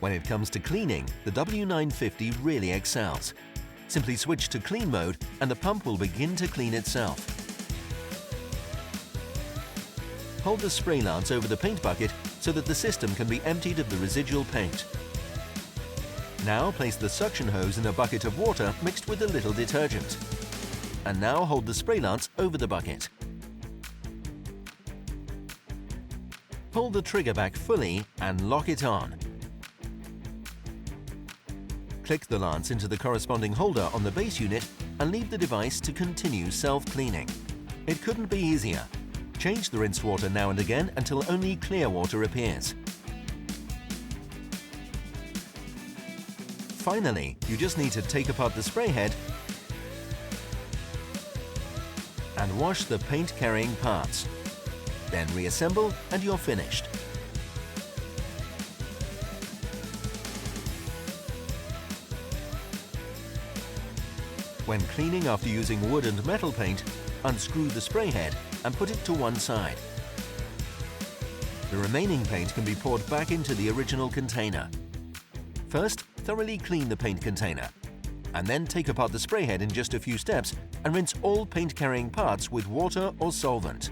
When it comes to cleaning, the W950 really excels. Simply switch to clean mode and the pump will begin to clean itself. Hold the spray lance over the paint bucket so that the system can be emptied of the residual paint. Now place the suction hose in a bucket of water mixed with a little detergent. And now hold the spray lance over the bucket. Pull the trigger back fully and lock it on. Click the lance into the corresponding holder on the base unit and leave the device to continue self-cleaning. It couldn't be easier. Change the rinsed water now and again until only clear water appears. Finally, you just need to take apart the spray head and wash the paint-carrying parts. Then reassemble and you're finished. When cleaning after using wood and metal paint, unscrew the spray head and put it to one side. The remaining paint can be poured back into the original container. First, thoroughly clean the paint container, and then take apart the spray head in just a few steps and rinse all paint-carrying parts with water or solvent.